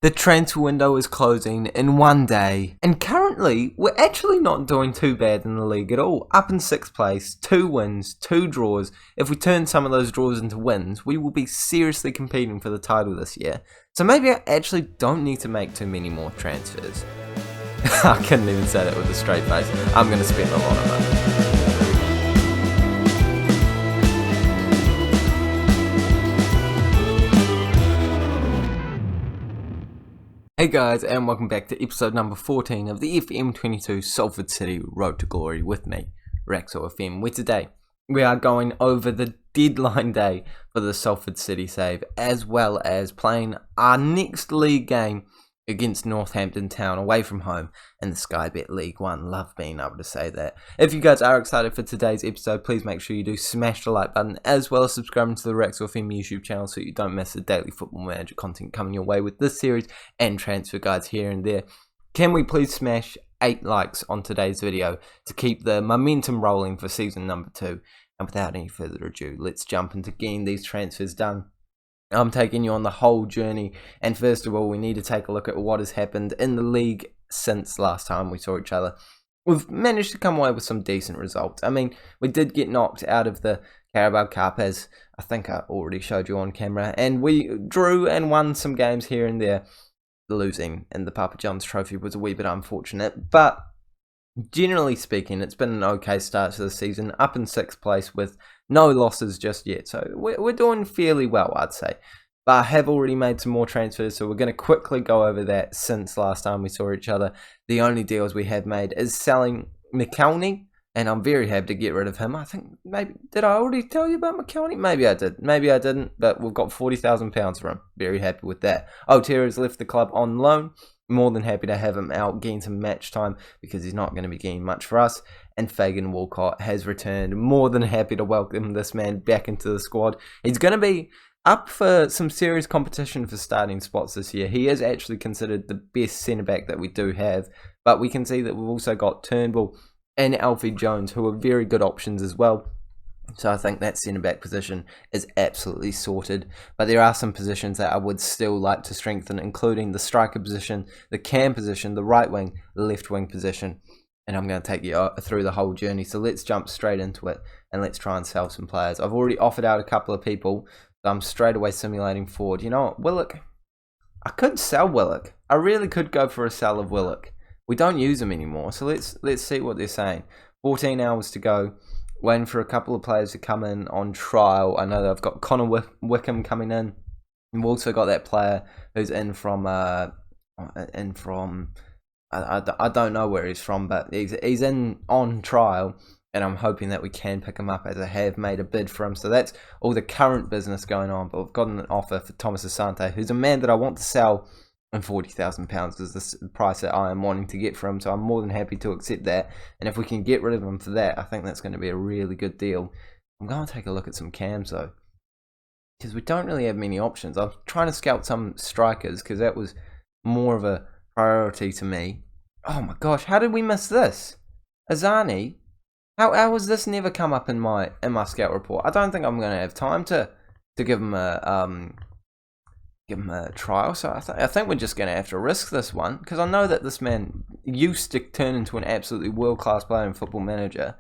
The transfer window is closing in one day, and currently we're actually not doing too bad in the league at all. Up in 6th place, 2 wins, 2 draws. If we turn some of those draws into wins, we will be seriously competing for the title this year. So maybe I actually don't need to make too many more transfers. I couldn't even say that with a straight face. I'm going to spend a lot of money. Hey guys, and welcome back to episode number 14 of the FM22 Salford City Road to Glory with me, Raxo FM, where today we are going over the deadline day for the Salford City save, as well as playing our next league game against Northampton Town away from home in the Sky Bet League 1. Love being able to say that. If you guys are excited for today's episode, please make sure you do smash the like button, as well as subscribing to the Raxo FM YouTube channel so you don't miss the daily Football Manager content coming your way with this series and transfer guides here and there. Can we please smash 8 likes on today's video to keep the momentum rolling for season number 2? And without any further ado, let's jump into getting these transfers done. I'm taking you on the whole journey, and first of all, we need to take a look at what has happened in the league since last time we saw each other. We've managed to come away with some decent results. I mean, we did get knocked out of the Carabao Cup, as I think I already showed you on camera, and we drew and won some games here and there. Losing in the Papa John's Trophy was a wee bit unfortunate, but generally speaking, it's been an okay start to the season, up in 6th place with no losses just yet. So we're doing fairly well, I'd say. But I have already made some more transfers, so we're going to quickly go over that since last time we saw each other. The only deals we have made is selling McKelney, and I'm very happy to get rid of him. I think maybe, did I already tell you about McKelney? Maybe I did. Maybe I didn't, but we've got £40,000 for him. Very happy with that. Otero left the club on loan. More than happy to have him out, getting some match time, because he's not going to be getting much for us. And Fagan Walcott has returned. More than happy to welcome this man back into the squad. He's going to be up for some serious competition for starting spots this year. He is actually considered the best centre-back that we do have. But we can see that we've also got Turnbull and Alfie Jones, who are very good options as well. So I think that centre-back position is absolutely sorted. But there are some positions that I would still like to strengthen, including the striker position, the cam position, the right wing, the left wing position. And I'm going to take you through the whole journey. So let's jump straight into it and let's try and sell some players. I've already offered out a couple of people. So I'm straight away simulating forward. You know what, Willock? I could sell Willock. I really could go for a sell of Willock. We don't use him anymore. So let's see what they're saying. 14 hours to go. Waiting for a couple of players to come in on trial. I know that I've got Connor Wickham coming in. We've also got that player who's in from I don't know where he's from, but he's in on trial, and I'm hoping that we can pick him up, as I have made a bid for him. So that's all the current business going on. But we've got an offer for Thomas Asante, who's a man that I want to sell. And £40,000 is the price that I am wanting to get for him, so I'm more than happy to accept that. And if we can get rid of him for that, I think that's going to be a really good deal. I'm going to take a look at some cams though, because we don't really have many options. I'm trying to scout some strikers, because that was more of a priority to me. Oh my gosh, how did we miss this? Azani? How has this never come up in my scout report? I don't think I'm going to have time to give him a trial, so I think we're just going to have to risk this one, because I know that this man used to turn into an absolutely world-class player in Football Manager,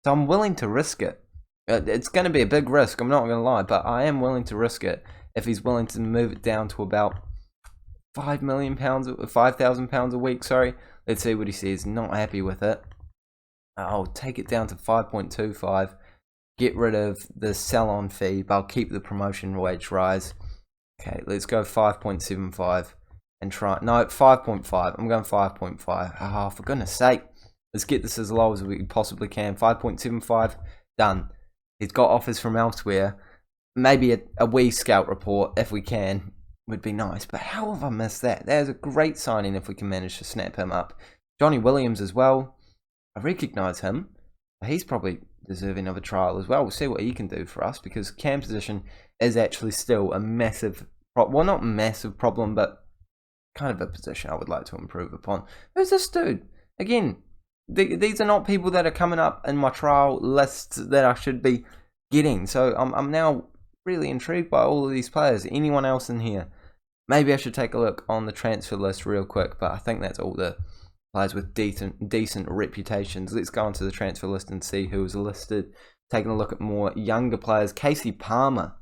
so I'm willing to risk it. It's going to be a big risk, I'm not going to lie, but I am willing to risk it if he's willing to move it down to about £5,000 a week, sorry. Let's see what he says. Not happy with it. I'll take it down to 5.25, get rid of the sell-on fee, but I'll keep the promotion wage rise. Okay, let's go 5.75 and try. No, 5.5. I'm going 5.5. Oh, for goodness sake. Let's get this as low as we possibly can. 5.75. Done. He's got offers from elsewhere. Maybe a wee scout report, if we can, would be nice. But how have I missed that? There's a great signing if we can manage to snap him up. Johnny Williams as well. I recognise him. He's probably deserving of a trial as well. We'll see what he can do for us, because cam position is actually still a massive, well, not massive problem, but kind of a position I would like to improve upon. Who's this dude? Again, these are not people that are coming up in my trial lists that I should be getting. So I'm now really intrigued by all of these players. Anyone else in here? Maybe I should take a look on the transfer list real quick, but I think that's all the players with decent reputations. Let's go onto the transfer list and see who was listed. Taking a look at more younger players. Kasey Palmer.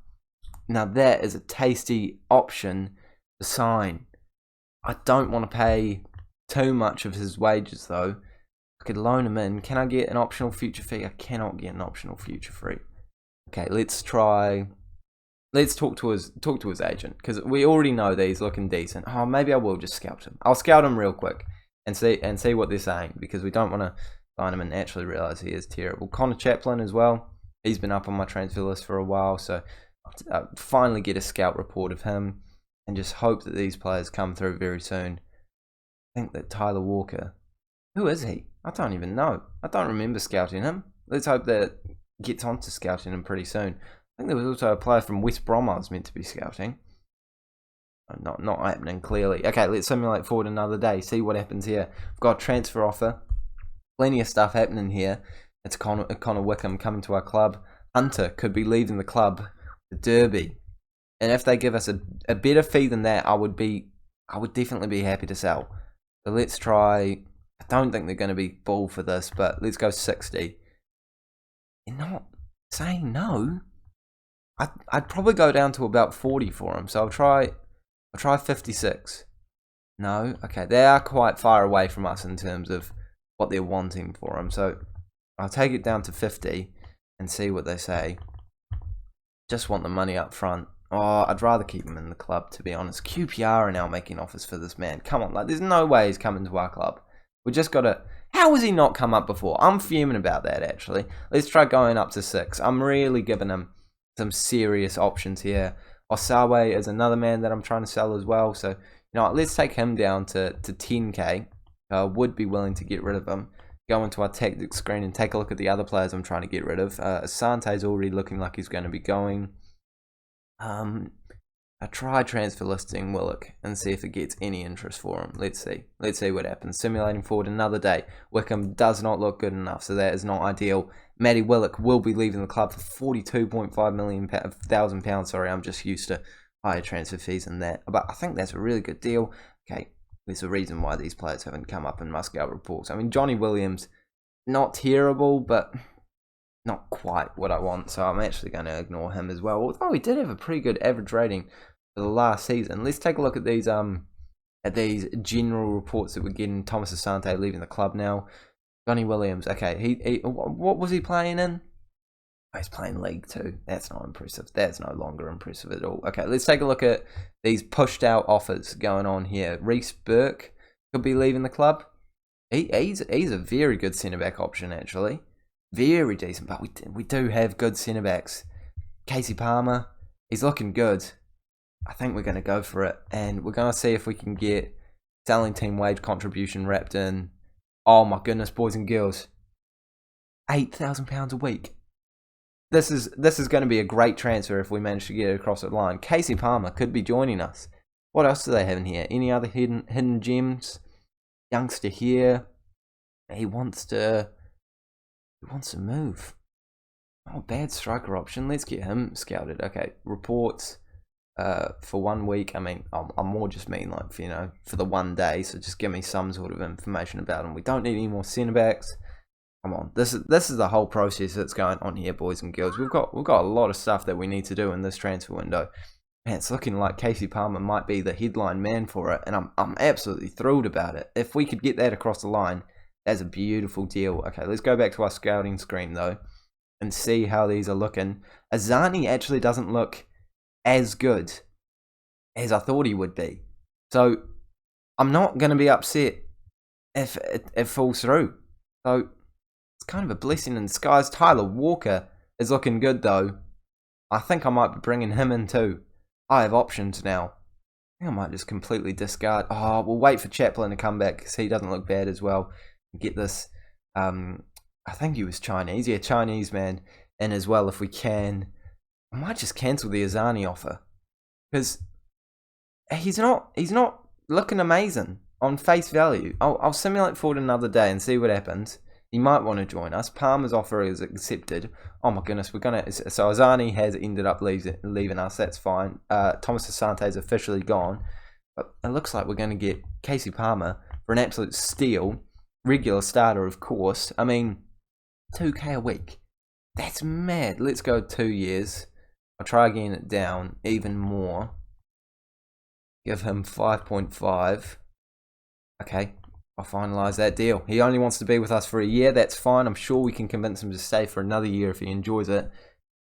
Now that is a tasty option to sign. I don't want to pay too much of his wages though. I could loan him in. Can I get an optional future fee? I cannot get an optional future fee. Okay, let's try. Let's talk to his agent, because we already know that he's looking decent. Oh, maybe I will just scout him. I'll scout him real quick and see what they're saying, because we don't want to sign him and actually realise he is terrible. Connor Chaplin as well. He's been up on my transfer list for a while, so I'll finally get a scout report of him and just hope that these players come through very soon. I think that Tyler Walker. Who is he? I don't even know. I don't remember scouting him. Let's hope that gets on to scouting him pretty soon. I think there was also a player from West Brom I was meant to be scouting. Not happening, clearly. Okay, let's simulate forward another day. See what happens here. We've got a transfer offer. Plenty of stuff happening here. It's Connor Wickham coming to our club. Hunter could be leaving the club. The Derby. And if they give us a better fee than that, I would definitely be happy to sell. So let's try. I don't think they're going to be full for this, but let's go 60. You're not saying no. I'd probably go down to about 40 for him. So I'll try 56. No, okay, they are quite far away from us in terms of what they're wanting for him. So I'll take it down to 50 and see what they say. Just want the money up front. Oh, I'd rather keep him in the club, to be honest. QPR are now making offers for this man. Come on, like, there's no way he's coming to our club. We just got to... How has he not come up before? I'm fuming about that, actually. Let's try going up to 6. I'm really giving him some serious options here. Osawe is another man that I'm trying to sell as well. So, you know, let's take him down to 10k. Would be willing to get rid of him. Go into our tactics screen and take a look at the other players I'm trying to get rid of. Asante's already looking like he's going to be going. I try transfer listing Willock and see if it gets any interest for him. Let's see what happens. Simulating forward another day. Wickham does not look good enough, so that is not ideal. Matty Willock will be leaving the club for £42,500. Sorry, I'm just used to higher transfer fees than that. But I think that's a really good deal. Okay, there's a reason why these players haven't come up in my scout reports. I mean, Johnny Williams, not terrible, but not quite what I want, so I'm actually going to ignore him as well. Although he did have a pretty good average rating for the last season. Let's take a look at these general reports that we're getting. Thomas Asante leaving the club now. Johnny Williams, okay, what was he playing in? Oh, he's playing League 2. That's not impressive. That's no longer impressive at all. Okay, let's take a look at these pushed out offers going on here. Reece Burke could be leaving the club. He's a very good centre-back option, actually. Very decent, but we do have good centre-backs. Kasey Palmer, he's looking good. I think we're going to go for it, and we're going to see if we can get selling team wage contribution wrapped in. Oh my goodness, boys and girls, £8,000 a week. This is going to be a great transfer if we manage to get it across the line. Kasey Palmer could be joining us. What else do they have in here? Any other hidden gems? Youngster here. He wants to move. Oh, bad striker option. Let's get him scouted. Okay, reports for 1 week. I mean, I'm more just mean like, you know, for the 1 day. So just give me some sort of information about him. We don't need any more centre backs. Come on, this is the whole process that's going on here, boys and girls. We've got a lot of stuff that we need to do in this transfer window. Man, it's looking like Kasey Palmer might be the headline man for it, and I'm absolutely thrilled about it. If we could get that across the line, that's a beautiful deal. Okay, let's go back to our scouting screen though, and see how these are looking. Azani actually doesn't look as good as I thought he would be, so I'm not going to be upset if it falls through. So it's kind of a blessing in disguise. Tyler Walker is looking good though. I think I might be bringing him in too. I have options now. I think I might just completely discard. Oh, we'll wait for Chaplin to come back because he doesn't look bad as well. Get this. I think he was Chinese. Yeah, Chinese man in as well if we can. I might just cancel the Azani offer because he's not looking amazing on face value. I'll simulate forward another day and see what happens. He might want to join us. Palmer's offer is accepted. Oh my goodness, we're gonna. So Azani has ended up leaving us. That's fine. Thomas Asante is officially gone, but it looks like we're going to get Kasey Palmer for an absolute steal. Regular starter, of course. I mean, 2K a week. That's mad. Let's go 2 years. I'll try again it down even more. Give him 5.5. Okay, I'll finalise that deal. He only wants to be with us for a year. That's fine. I'm sure we can convince him to stay for another year if he enjoys it.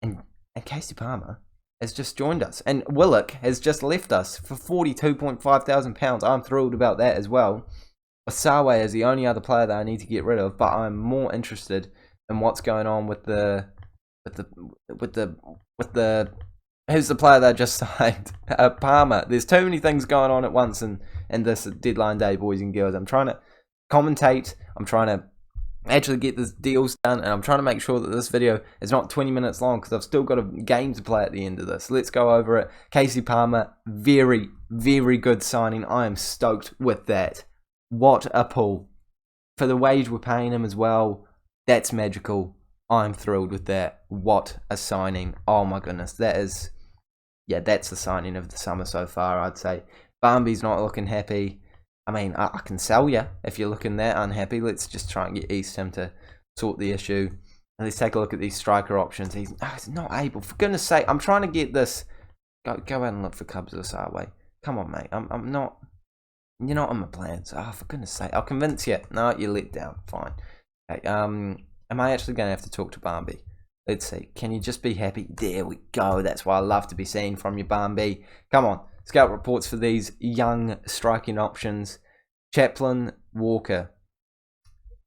And Kasey Palmer has just joined us. And Willock has just left us for £42,500. I'm thrilled about that as well. Asawe is the only other player that I need to get rid of, but I'm more interested in what's going on with the who's the player that I just signed? Palmer. There's too many things going on at once in this deadline day, boys and girls. I'm trying to commentate. I'm trying to actually get this deals done, and I'm trying to make sure that this video is not 20 minutes long because I've still got a game to play at the end of this. Let's go over it. Kasey Palmer, very, very good signing. I am stoked with that. What a pull. For the wage we're paying him as well, that's magical. I'm thrilled with that. What a signing. Oh my goodness. That's the signing of the summer so far, I'd say. Bambi's not looking happy. I mean, I can sell you if you're looking that unhappy. Let's just try and get Eastham to sort the issue. And let's take a look at these striker options. He's not able. For goodness sake, I'm trying to get this. Go out and look for Cubs this our way. Come on, mate. I'm not. You're not on my plans. Oh, for goodness sake. I'll convince you. No, you're let down. Fine. Okay, am I actually going to have to talk to Bambi? Let's see. Can you just be happy? There we go. That's what I love to be seen from you, Bambi. Come on. Scout reports for these young striking options. Chaplin, Walker.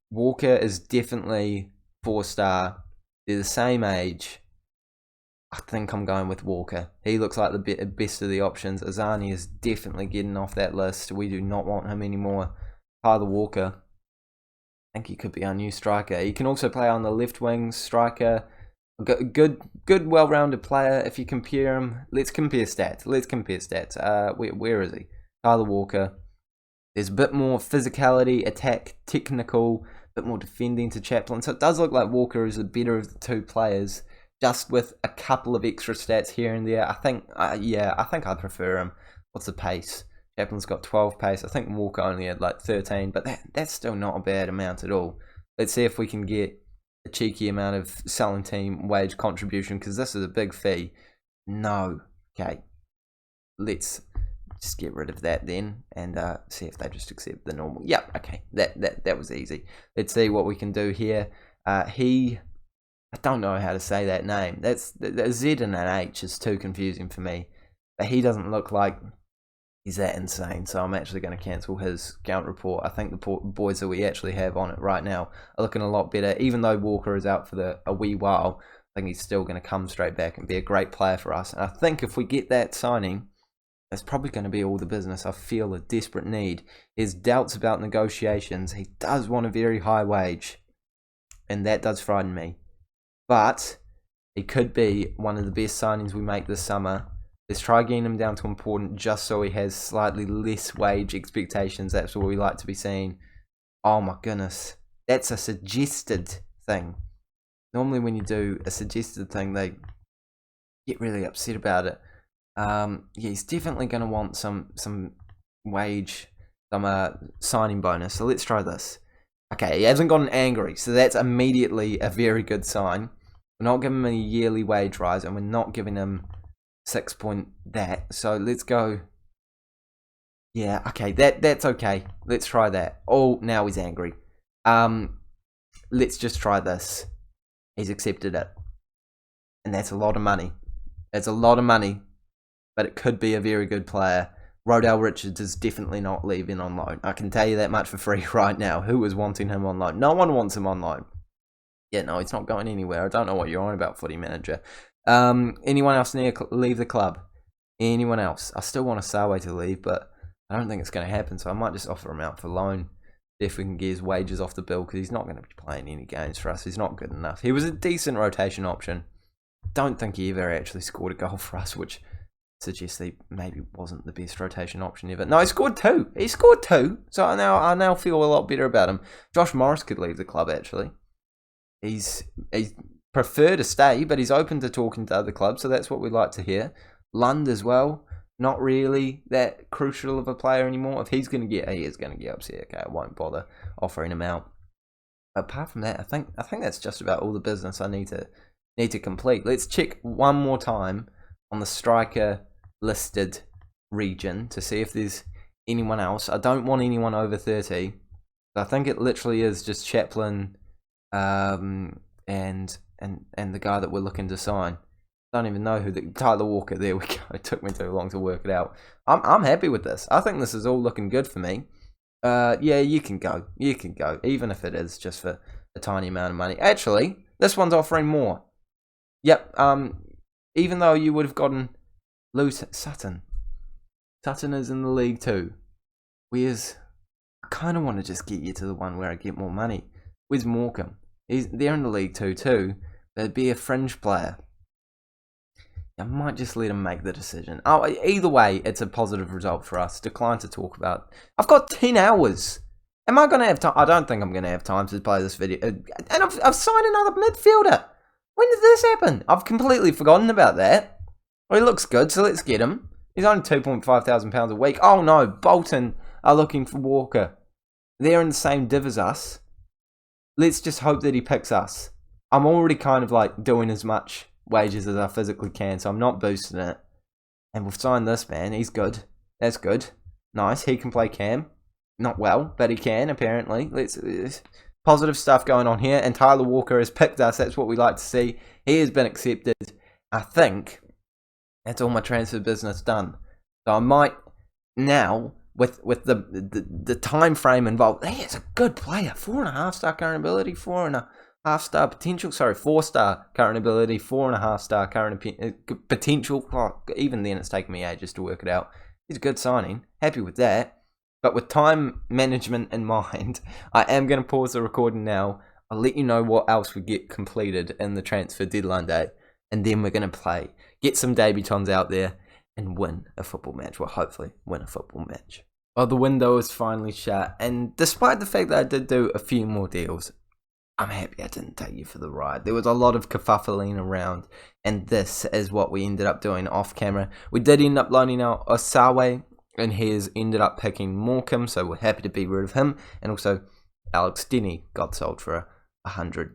Walker is definitely 4-star. They're the same age. I think I'm going with Walker. He looks like the best of the options. Azani is definitely getting off that list. We do not want him anymore. Tyler Walker. I think he could be our new striker. He can also play on the left wing striker. Good, well-rounded player. If you compare him, let's compare stats. Where is he? Tyler Walker. There's a bit more physicality, attack, technical, a bit more defending to Chaplin. So it does look like Walker is the better of the two players, just with a couple of extra stats here and there. I think I prefer him. What's the pace? Chaplin's got 12 pace. I think Walker only had like 13, but that's still not a bad amount at all. Let's see if we can get a cheeky amount of selling team wage contribution, because this is a big fee. No. Okay. Let's just get rid of that then and see if they just accept the normal. Yep, okay. That was easy. Let's see what we can do here. I don't know how to say that name. That's the Z and an H is too confusing for me. But he doesn't look like he's that insane, so I'm actually going to cancel his count report. I think the boys that we actually have on it right now are looking a lot better. Even though Walker is out for a wee while, I think he's still going to come straight back and be a great player for us. And I think if we get that signing, that's probably going to be all the business. I feel a desperate need. There's doubts about negotiations. He does want a very high wage, and that does frighten me. But he could be one of the best signings we make this summer. Let's try getting him down to important just so he has slightly less wage expectations. That's what we like to be seeing. Oh my goodness. That's a suggested thing. Normally when you do a suggested thing, they get really upset about it. Yeah, he's definitely going to want some wage, some signing bonus. So let's try this. Okay, he hasn't gotten angry, so that's immediately a very good sign. We're not giving him a yearly wage rise, and we're not giving him 6 point that. So let's go. Yeah, okay, that's okay. Let's try that. Oh, now he's angry. Let's just try this. He's accepted it, and that's a lot of money. It's a lot of money, but it could be a very good player. Rodell Richards is definitely not leaving on loan. I can tell you that much for free right now. Who is wanting him on loan? No one wants him on loan. Yeah, no, he's not going anywhere. I don't know what you're on about, footy manager. Anyone else need to leave the club? Anyone else? I still want Asawe to leave, but I don't think it's going to happen, so I might just offer him out for loan if we can get his wages off the bill, because he's not going to be playing any games for us. He's not good enough. He was a decent rotation option. Don't think he ever actually scored a goal for us, which suggests he maybe wasn't the best rotation option ever. No, he scored two. He scored two. So I now feel a lot better about him. Josh Morris could leave the club, actually. He's prefer to stay, but he's open to talking to other clubs, so that's what we'd like to hear. Lund as well. Not really that crucial of a player anymore. If he is going to get upset. Okay, I won't bother offering him out. Apart from that, I think that's just about all the business I need to complete. Let's check one more time on the striker listed region to see if there's anyone else. I don't want anyone over 30. I think it literally is just Chaplin, and the guy that we're looking to sign. Don't even know who Tyler Walker. There we go. It took me too long to work it out. I'm happy with this. I think this is all looking good for me. Yeah, you can go. You can go, even if it is just for a tiny amount of money. Actually, this one's offering more. Yep. Even though you would have gotten Sutton. Sutton is in the league too. I kind of want to just get you to the one where I get more money. Where's Morecambe? They're in the league too. They'd be a fringe player. I might just let him make the decision. Oh, either way, it's a positive result for us. Decline to talk about. I've got 10 hours. Am I going to have time? I don't think I'm going to have time to play this video. And I've signed another midfielder. When did this happen? I've completely forgotten about that. Well, he looks good, so let's get him. He's only £2,500 a week. Oh no, Bolton are looking for Walker. They're in the same div as us. Let's just hope that he picks us. I'm already kind of like doing as much wages as I physically can, so I'm not boosting it. And we've signed this man. He's good. That's good. Nice. He can play cam. Not well, but he can apparently. Let's positive stuff going on here. And Tyler Walker has picked us. That's what we like to see. He has been accepted. I think that's all my transfer business done. So I might now, with the time frame involved. He is a good player. 4.5-star current ability. 4.5-star potential. Sorry, 4-star current ability. 4.5-star current potential. Oh, even then, it's taken me ages to work it out. He's a good signing. Happy with that. But with time management in mind, I am going to pause the recording now. I'll let you know what else we get completed in the transfer deadline day. And then we're going to play. Get some debutants out there and win a football match. Well, hopefully win a football match. Well, the window is finally shut. And despite the fact that I did do a few more deals, I'm happy I didn't take you for the ride. There was a lot of kerfuffling around. And this is what we ended up doing off camera. We did end up loaning out Osawe. And he has ended up picking Morecambe, so we're happy to be rid of him. And also, Alex Denny got sold for £100.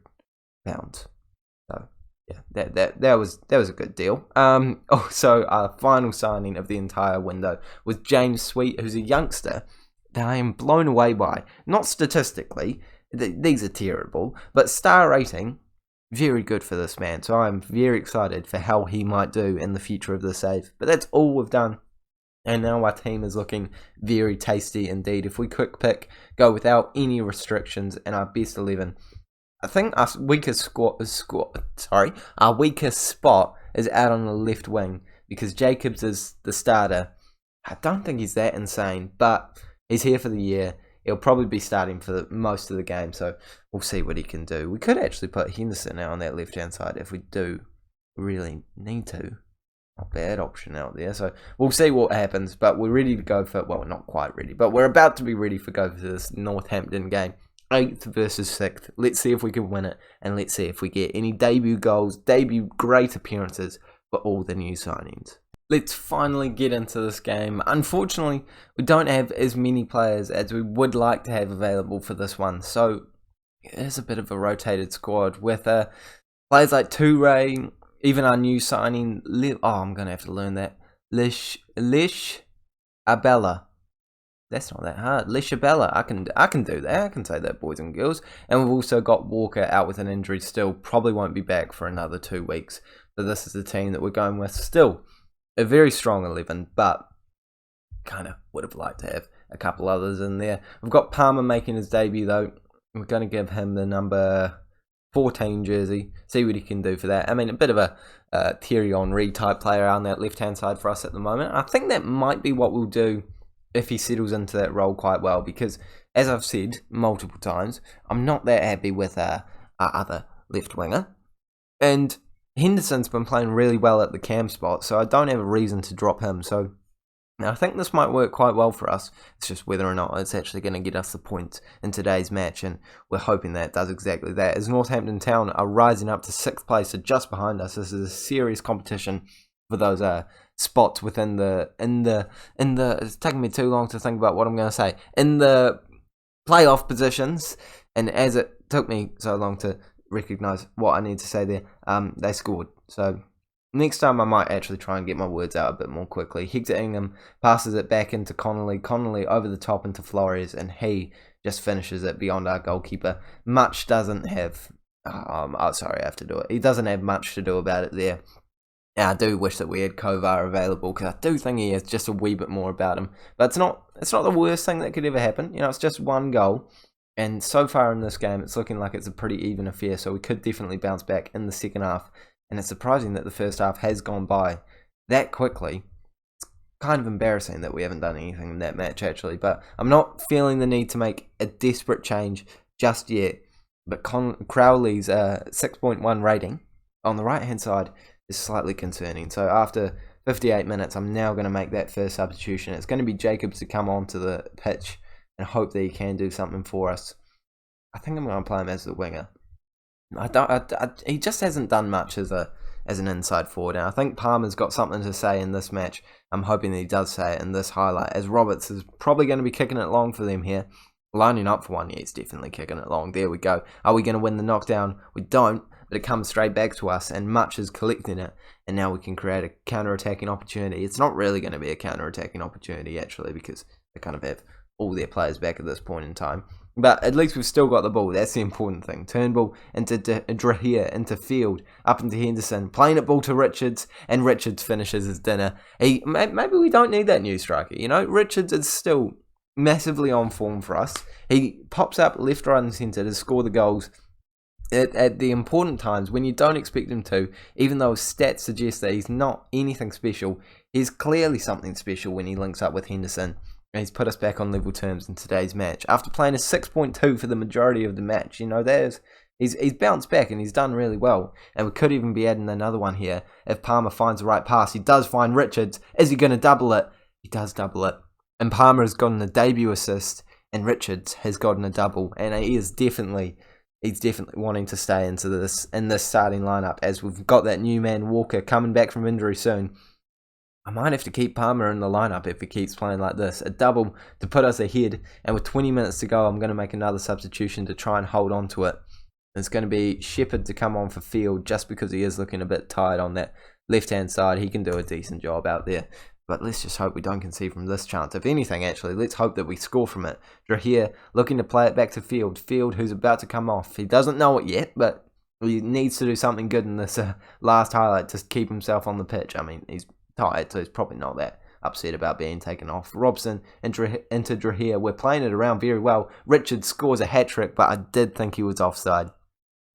So yeah, that was a good deal. Also, our final signing of the entire window was James Sweet, who's a youngster that I am blown away by. Not statistically, these are terrible, but star rating, very good for this man. So I'm very excited for how he might do in the future of the save. But that's all we've done. And now our team is looking very tasty indeed. If we quick pick, go without any restrictions in our best 11, I think our weakest spot is out on the left wing because Jacobs is the starter. I don't think he's that insane, but he's here for the year. He'll probably be starting for most of the game, so we'll see what he can do. We could actually put Henderson now on that left-hand side if we do really need to. Not bad option out there, so we'll see what happens, but we're ready to go for, well, not quite ready, but we're about to be ready for this Northampton game, 8th versus 6th. Let's see if we can win it, and let's see if we get any debut goals, debut great appearances for all the new signings. Let's finally get into this game. Unfortunately, we don't have as many players as we would like to have available for this one, so it is a bit of a rotated squad with players like Toure. Even our new signing, I'm going to have to learn that. Lish Abella. That's not that hard. Lish Abella. I can do that. I can say that, boys and girls. And we've also got Walker out with an injury still. Probably won't be back for another 2 weeks. So this is the team that we're going with. Still a very strong 11, but kind of would have liked to have a couple others in there. We've got Palmer making his debut though. We're going to give him the number 14 jersey, see what he can do for that. I mean, a bit of a Thierry Henry type player on that left-hand side for us at the moment. I think that might be what we'll do if he settles into that role quite well, because as I've said multiple times, I'm not that happy with our other left winger. And Henderson's been playing really well at the cam spot, so I don't have a reason to drop him. So now I think this might work quite well for us. It's just whether or not it's actually going to get us the points in today's match, and we're hoping that it does exactly that. As Northampton Town are rising up to 6th place, so just behind us. This is a serious competition for those spots within the it's taking me too long to think about what I'm going to say, in the playoff positions. And as it took me so long to recognise what I need to say there, they scored. So next time I might actually try and get my words out a bit more quickly. Hector Ingham passes it back into Connolly. Connolly over the top into Flores, and he just finishes it beyond our goalkeeper. Much doesn't have... sorry, I have to do it. He doesn't have much to do about it there. And I do wish that we had Kovar available, because I do think he has just a wee bit more about him. But it's not the worst thing that could ever happen. You know, it's just one goal. And so far in this game, it's looking like it's a pretty even affair. So we could definitely bounce back in the second half. And it's surprising that the first half has gone by that quickly. It's kind of embarrassing that we haven't done anything in that match, actually. But I'm not feeling the need to make a desperate change just yet. But Crowley's 6.1 rating on the right-hand side is slightly concerning. So after 58 minutes, I'm now going to make that first substitution. It's going to be Jacobs to come onto the pitch and hope that he can do something for us. I think I'm going to play him as the winger. He just hasn't done much as an inside forward, and I think Palmer's got something to say in this match. I'm hoping that he does say it in this highlight, as Roberts is probably going to be kicking it long for them here. Lining up for one, yeah, he's definitely kicking it long. There we go. Are we going to win the knockdown? We don't, but it comes straight back to us, and Much is collecting it, and now we can create a counter-attacking opportunity. It's not really going to be a counter-attacking opportunity, actually, because they kind of have all their players back at this point in time. But at least we've still got the ball. That's the important thing. Turnbull into Drahir, into Field, up into Henderson, playing it ball to Richards, and Richards finishes his dinner. Maybe we don't need that new striker. You know, Richards is still massively on form for us. He pops up left, right, and centre to score the goals at the important times when you don't expect him to. Even though his stats suggest that he's not anything special, he's clearly something special when he links up with Henderson. And he's put us back on level terms in today's match. After playing a 6.2 for the majority of the match, you know, he's bounced back and he's done really well. And we could even be adding another one here if Palmer finds the right pass. He does find Richards. Is he going to double it? He does double it. And Palmer has gotten a debut assist, and Richards has gotten a double. And he's definitely wanting to stay in this starting lineup, as we've got that new man Walker coming back from injury soon. I might have to keep Palmer in the lineup if he keeps playing like this. A double to put us ahead, and with 20 minutes to go, I'm going to make another substitution to try and hold on to it. It's going to be Shepherd to come on for Field, just because he is looking a bit tired on that left-hand side. He can do a decent job out there. But let's just hope we don't concede from this chance. If anything, actually, let's hope that we score from it. Drahir looking to play it back to Field. Field, who's about to come off. He doesn't know it yet, but he needs to do something good in this last highlight to keep himself on the pitch. I mean, he's tired, so he's probably not that upset about being taken off. Robson into Drahir. We're playing it around very well. Richard scores a hat-trick, but I did think he was offside.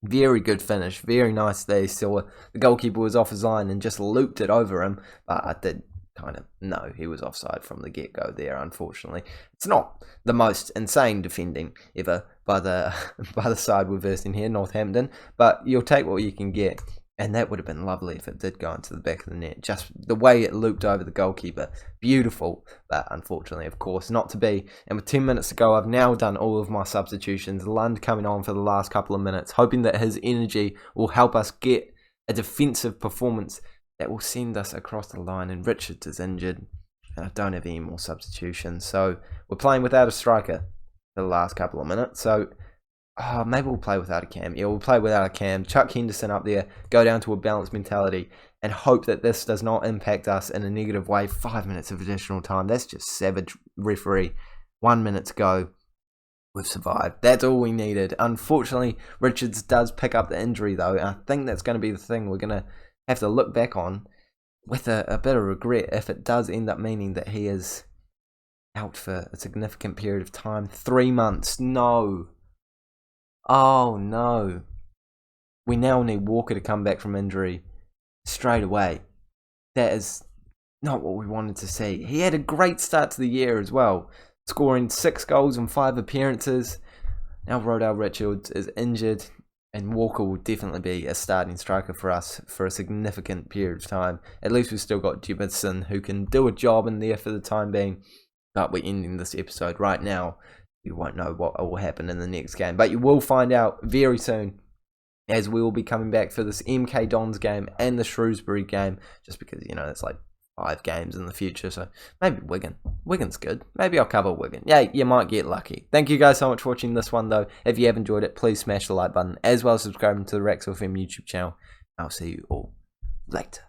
Very good finish. Very nice there. So the goalkeeper was off his line and just looped it over him, but I did kind of know he was offside from the get-go there, unfortunately. It's not the most insane defending ever by the side we're versing here, Northampton, but you'll take what you can get. And that would have been lovely if it did go into the back of the net. Just the way it looped over the goalkeeper. Beautiful. But unfortunately, of course, not to be. And with 10 minutes to go, I've now done all of my substitutions. Lund coming on for the last couple of minutes, hoping that his energy will help us get a defensive performance that will send us across the line. And Richards is injured. And I don't have any more substitutions. So we're playing without a striker for the last couple of minutes. So maybe we'll play without a cam. Yeah, we'll play without a cam. Chuck Henderson up there. Go down to a balanced mentality. And hope that this does not impact us in a negative way. 5 minutes of additional time. That's just savage, referee. 1 minute to go. We've survived. That's all we needed. Unfortunately, Richards does pick up the injury, though. And I think that's going to be the thing we're going to have to look back on with a bit of regret if it does end up meaning that he is out for a significant period of time. 3 months. No. Oh no. We now need Walker to come back from injury straight away. That is not what we wanted to see. He had a great start to the year as well, scoring 6 goals in 5 appearances. Now Rodell Richards is injured. And Walker will definitely be a starting striker for us for a significant period of time. At least we've still got Jefferson, who can do a job in there for the time being. But we're ending this episode right now. You won't know what will happen in the next game. But you will find out very soon, as we will be coming back for this MK Dons game and the Shrewsbury game. Just because, it's like 5 games in the future, so maybe Wigan. Wigan's good. Maybe I'll cover Wigan. Yeah, you might get lucky. Thank you guys so much for watching this one, though. If you have enjoyed it, please smash the like button, as well as subscribing to the Rax FM YouTube channel. I'll see you all later.